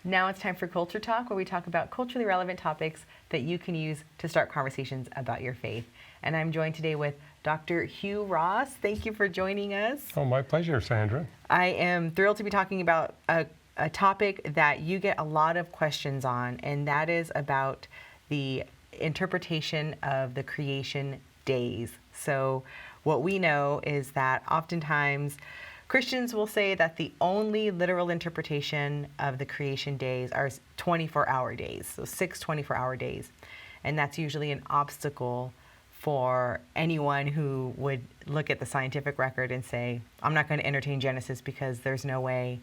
Now it's time for Culture Talk, where we talk about culturally relevant topics that you can use to start conversations about your faith. And I'm joined today with Dr. Hugh Ross. Thank you for joining us. Oh, my pleasure, Sandra. I am thrilled to be talking about a topic that you get a lot of questions on, and that is about the interpretation of the creation days. So what we know is that oftentimes Christians will say that the only literal interpretation of the creation days are 24-hour days, so 6 24-hour days. And that's usually an obstacle for anyone who would look at the scientific record and say, I'm not going to entertain Genesis because there's no way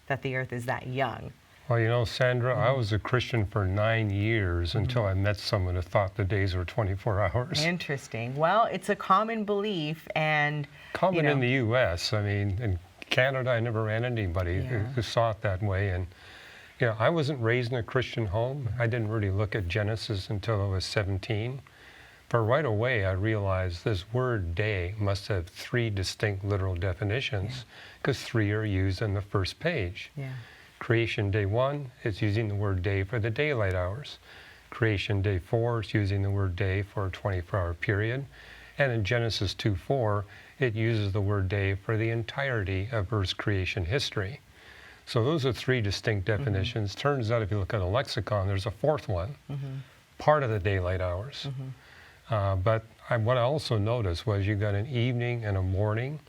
that the earth is that young. Well, you know, Sandra, I was a Christian for 9 years until I met someone who thought the days were 24 hours. Interesting. Well, it's a common belief, and common in the U.S. I mean, in Canada, I never ran into anybody who saw it that way. And, you know, I wasn't raised in a Christian home. I didn't really look at Genesis until I was 17. But right away, I realized this word day must have 3 distinct literal definitions, because 3 are used on the first page. Creation day 1 is using the word day for the daylight hours. Creation day 4 is using the word day for a 24-hour period. And in Genesis 2:4, it uses the word day for the entirety of Earth's creation history. So those are 3 distinct definitions. Turns out if you look at a lexicon, there's a 4th one, part of the daylight hours. But what I also noticed was you got an evening and a morning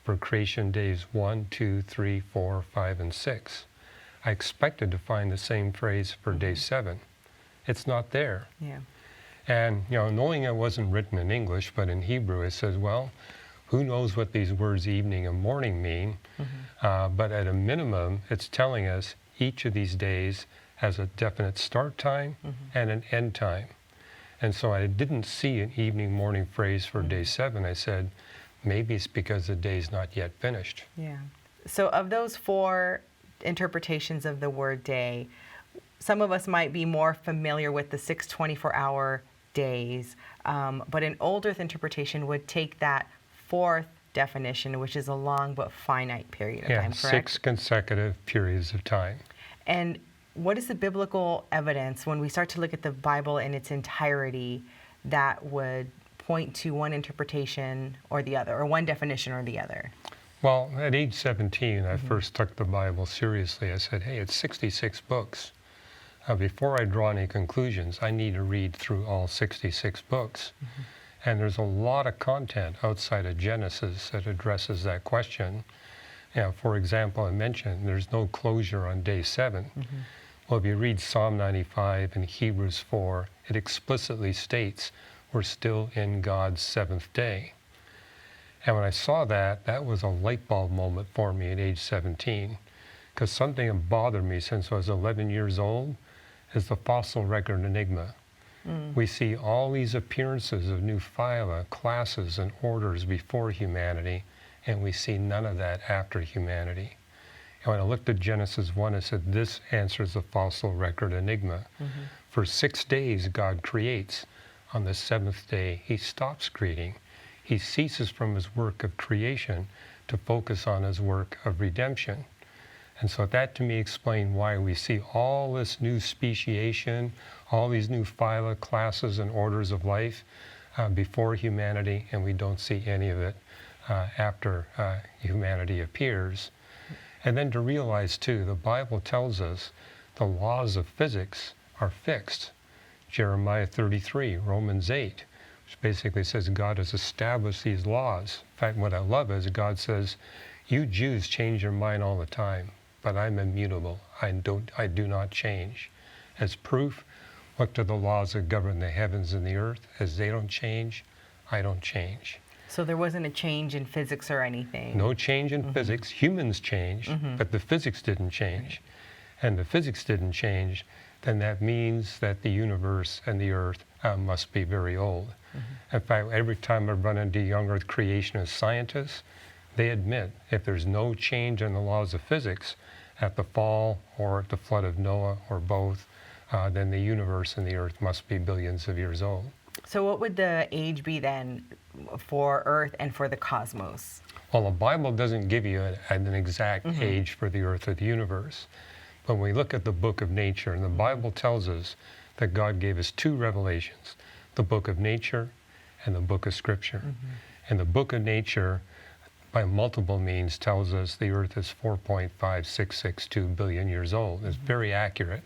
for creation days 1, 2, 3, 4, 5, and 6. I expected to find the same phrase for day 7. It's not there. And, you know, knowing it wasn't written in English, but in Hebrew, it says, well, who knows what these words evening and morning mean? But at a minimum, it's telling us each of these days has a definite start time and an end time. And so I didn't see an evening morning phrase for day 7. I said, maybe it's because the day's not yet finished. So of those 4 interpretations of the word day, some of us might be more familiar with the 6 24-hour days, but an old Earth interpretation would take that 4th definition, which is a long but finite period of time, correct? 6 consecutive periods of time. And what is the biblical evidence when we start to look at the Bible in its entirety that would point to one interpretation or the other, or one definition or the other? Well, at age 17, I first took the Bible seriously. I said, hey, it's 66 books. Before I draw any conclusions, I need to read through all 66 books. And there's a lot of content outside of Genesis that addresses that question. You know, for example, I mentioned there's no closure on day 7. Well, if you read Psalm 95 and Hebrews 4, it explicitly states we're still in God's 7th day. And when I saw that, that was a light bulb moment for me at age 17, because something that bothered me since I was 11 years old is the fossil record enigma. We see all these appearances of new phyla, classes, and orders before humanity, and we see none of that after humanity. And when I looked at Genesis 1, I said, this answers the fossil record enigma. For 6 days, God creates. On the 7th day, he stops creating. He ceases from his work of creation to focus on his work of redemption. And so that to me explained why we see all this new speciation, all these new phyla, classes, and orders of life before humanity, and we don't see any of it after humanity appears. And then to realize too, the Bible tells us the laws of physics are fixed. Jeremiah 33, Romans 8, which basically says God has established these laws. In fact, what I love is God says, you Jews change your mind all the time, but I'm immutable. I do not change. As proof, look to the laws that govern the heavens and the earth. As they don't change, I don't change. So there wasn't a change in physics or anything? No change in physics. Humans changed, but the physics didn't change. And the physics didn't change, then that means that the universe and the earth must be very old. In fact, every time I run into young earth creationist scientists, they admit if there's no change in the laws of physics at the fall or at the flood of Noah or both, then the universe and the earth must be billions of years old. So what would the age be then for Earth and for the cosmos? Well, the Bible doesn't give you an exact age for the earth or the universe. When we look at the book of nature, and the Bible tells us that God gave us two revelations, the book of nature and the book of Scripture. And the book of nature, by multiple means, tells us the earth is 4.5662 billion years old. It's very accurate.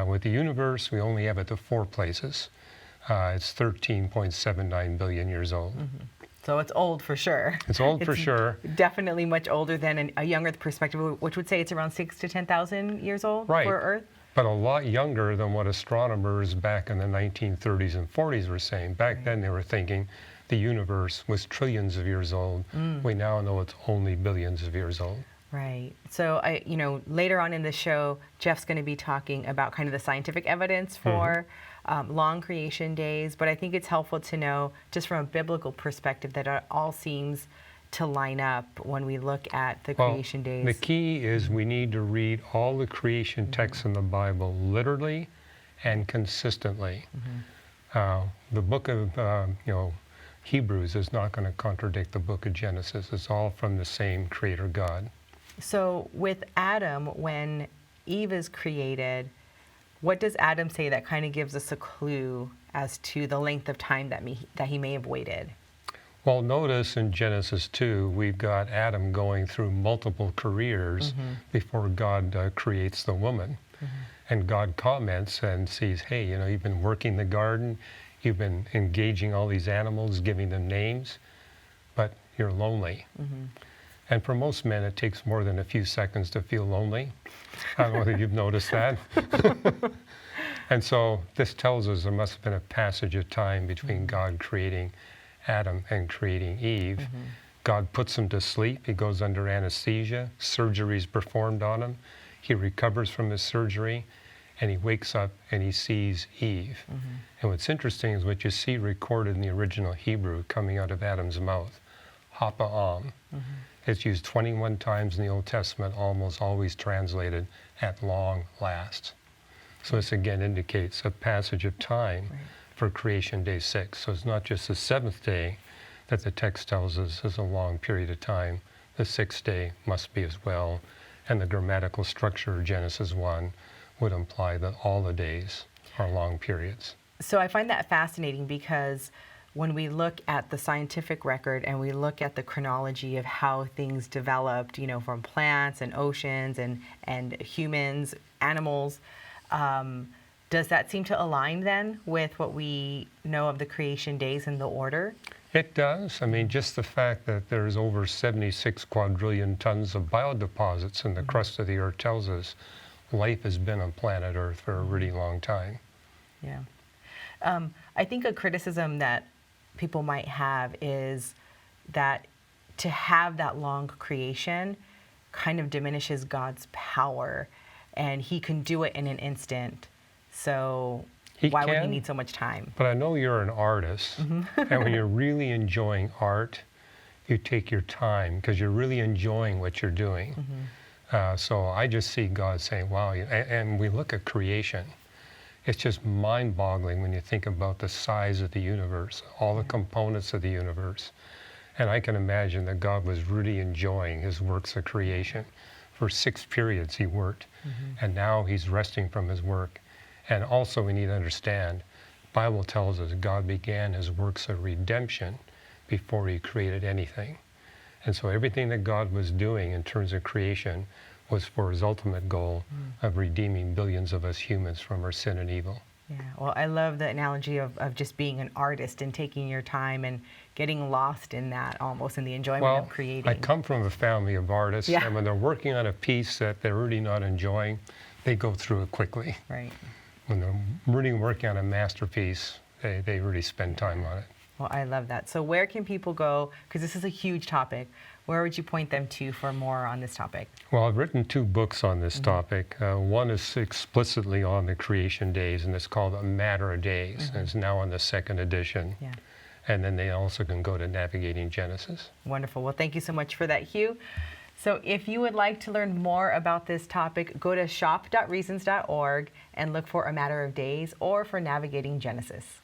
With the universe, we only have it to 4 places. It's 13.79 billion years old. So it's old for sure. It's old for sure. Definitely much older than a young Earth perspective, which would say it's around 6,000 to 10,000 years old Right. for Earth. But a lot younger than what astronomers back in the 1930s and 40s were saying. Back then they were thinking the universe was trillions of years old. We now know it's only billions of years old. Right. So later on in the show, Jeff's going to be talking about kind of the scientific evidence for long creation days. But I think it's helpful to know, just from a biblical perspective, that it all seems to line up when we look at the creation days. The key is we need to read all the creation texts in the Bible literally and consistently. The book of Hebrews is not going to contradict the book of Genesis. It's all from the same Creator God. So with Adam, when Eve is created, what does Adam say that kind of gives us a clue as to the length of time that he may have waited? Well, notice in Genesis 2, we've got Adam going through multiple careers before God creates the woman. And God comments and sees, hey, you've been working the garden, you've been engaging all these animals, giving them names, but you're lonely. And for most men, it takes more than a few seconds to feel lonely. I don't know whether you've noticed that. And so this tells us there must have been a passage of time between God creating Adam and creating Eve. God puts him to sleep. He goes under anesthesia. Surgery is performed on him. He recovers from his surgery, and he wakes up and he sees Eve. And what's interesting is what you see recorded in the original Hebrew coming out of Adam's mouth, hapa'am. It's used 21 times in the Old Testament, almost always translated at long last. So this again indicates a passage of time for creation day 6. So it's not just the 7th day that the text tells us is a long period of time. The 6th day must be as well. And the grammatical structure of Genesis 1 would imply that all the days are long periods. So I find that fascinating because when we look at the scientific record and we look at the chronology of how things developed, from plants and oceans and humans, animals, does that seem to align then with what we know of the creation days and the order? It does. I mean, just the fact that there's over 76 quadrillion tons of biodeposits in the crust of the earth tells us life has been on planet Earth for a really long time. Yeah. I think a criticism that people might have is that to have that long creation kind of diminishes God's power, and he can do it in an instant. So why would he need so much time? But I know you're an artist, and when you're really enjoying art, you take your time because you're really enjoying what you're doing. So I just see God saying, wow, and we look at creation. It's just mind-boggling when you think about the size of the universe, all the components of the universe. And I can imagine that God was really enjoying his works of creation. For 6 periods he worked, and now he's resting from his work. And also we need to understand, the Bible tells us God began his works of redemption before he created anything. And so everything that God was doing in terms of creation was for his ultimate goal of redeeming billions of us humans from our sin and evil. Yeah, well, I love the analogy of just being an artist and taking your time and getting lost in that, almost in the enjoyment of creating. I come from a family of artists, and when they're working on a piece that they're really not enjoying, they go through it quickly. Right. When they're really working on a masterpiece, they really spend time on it. Well, I love that. So where can people go, because this is a huge topic, where would you point them to for more on this topic? Well, I've written 2 books on this topic. One is explicitly on the creation days, and it's called A Matter of Days, and it's now on the 2nd edition. Yeah. And then they also can go to Navigating Genesis. Wonderful. Well, thank you so much for that, Hugh. So if you would like to learn more about this topic, go to shop.reasons.org and look for A Matter of Days or for Navigating Genesis.